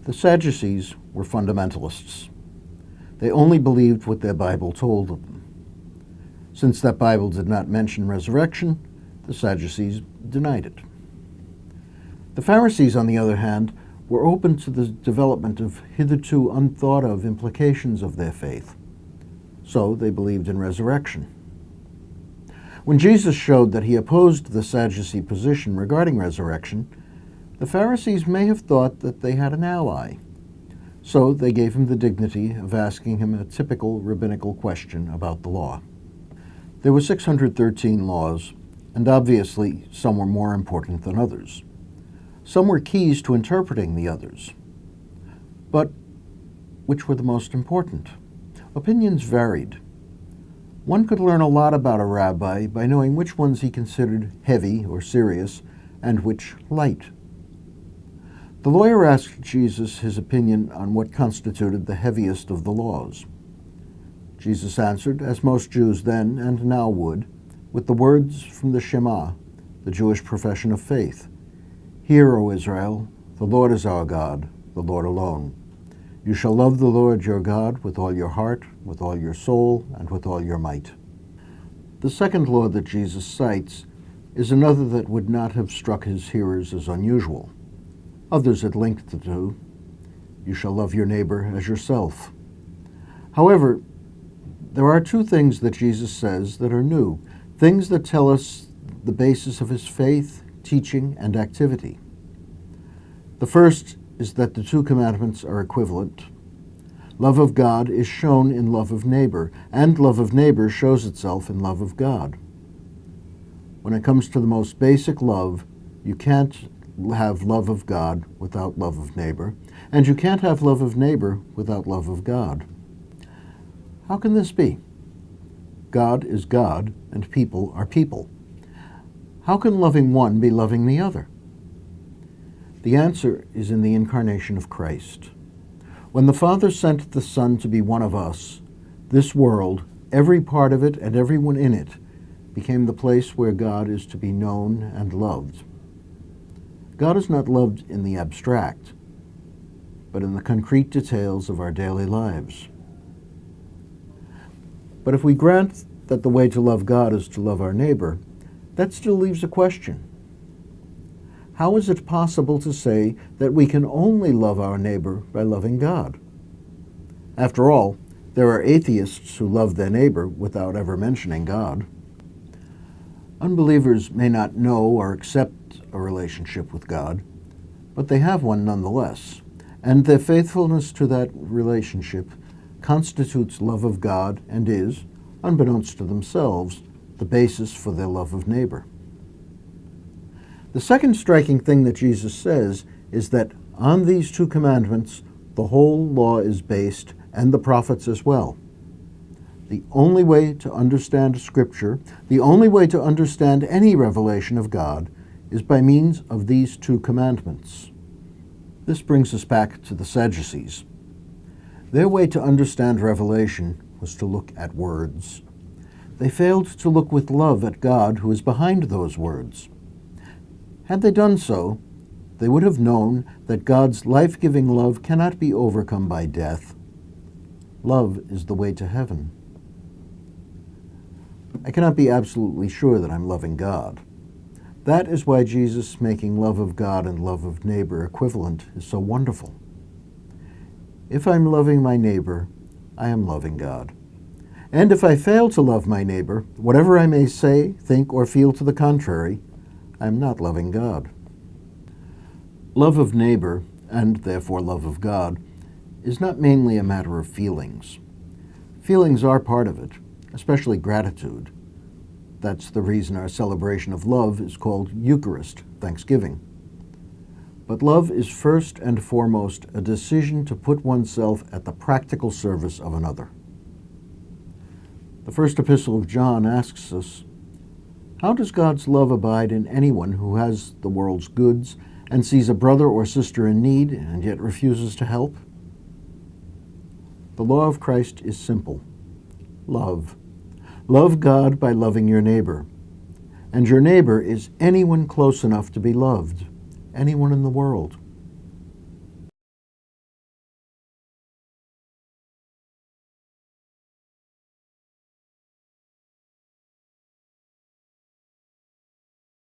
The Sadducees were fundamentalists. They only believed what their Bible told them. Since that Bible did not mention resurrection, the Sadducees denied it. The Pharisees, on the other hand, were open to the development of hitherto unthought of implications of their faith. So they believed in resurrection. When Jesus showed that he opposed the Sadducee position regarding resurrection, the Pharisees may have thought that they had an ally. So they gave him the dignity of asking him a typical rabbinical question about the law. There were 613 laws, and obviously some were more important than others. Some were keys to interpreting the others. But which were the most important? Opinions varied. One could learn a lot about a rabbi by knowing which ones he considered heavy or serious and which light. The lawyer asked Jesus his opinion on what constituted the heaviest of the laws. Jesus answered, as most Jews then and now would, with the words from the Shema, the Jewish profession of faith. Hear, O Israel, the Lord is our God, the Lord alone. You shall love the Lord your God with all your heart, with all your soul, and with all your might. The second law that Jesus cites is another that would not have struck his hearers as unusual. Others had linked the two. You shall love your neighbor as yourself. However, there are two things that Jesus says that are new, things that tell us the basis of his faith, teaching, and activity. The first is that the two commandments are equivalent. Love of God is shown in love of neighbor, and love of neighbor shows itself in love of God. When it comes to the most basic love, you can't have love of God without love of neighbor, and you can't have love of neighbor without love of God. How can this be? God is God, and people are people. How can loving one be loving the other? The answer is in the incarnation of Christ. When the Father sent the Son to be one of us, this world, every part of it and everyone in it, became the place where God is to be known and loved. God is not loved in the abstract, but in the concrete details of our daily lives. But if we grant that the way to love God is to love our neighbor, that still leaves a question. How is it possible to say that we can only love our neighbor by loving God? After all, there are atheists who love their neighbor without ever mentioning God. Unbelievers may not know or accept a relationship with God, but they have one nonetheless, and their faithfulness to that relationship constitutes love of God and is, unbeknownst to themselves, the basis for their love of neighbor. The second striking thing that Jesus says is that on these two commandments the whole law is based, and the prophets as well. The only way to understand Scripture, the only way to understand any revelation of God, is by means of these two commandments. This brings us back to the Sadducees. Their way to understand revelation was to look at words. They failed to look with love at God who is behind those words. Had they done so, they would have known that God's life-giving love cannot be overcome by death. Love is the way to heaven. I cannot be absolutely sure that I'm loving God. That is why Jesus making love of God and love of neighbor equivalent is so wonderful. If I'm loving my neighbor, I am loving God. And if I fail to love my neighbor, whatever I may say, think, or feel to the contrary, I am not loving God. Love of neighbor, and therefore love of God, is not mainly a matter of feelings. Feelings are part of it, especially gratitude. That's the reason our celebration of love is called Eucharist, Thanksgiving. But love is first and foremost a decision to put oneself at the practical service of another. The first epistle of John asks us, how does God's love abide in anyone who has the world's goods and sees a brother or sister in need and yet refuses to help? The law of Christ is simple. Love. Love God by loving your neighbor. And your neighbor is anyone close enough to be loved, anyone in the world.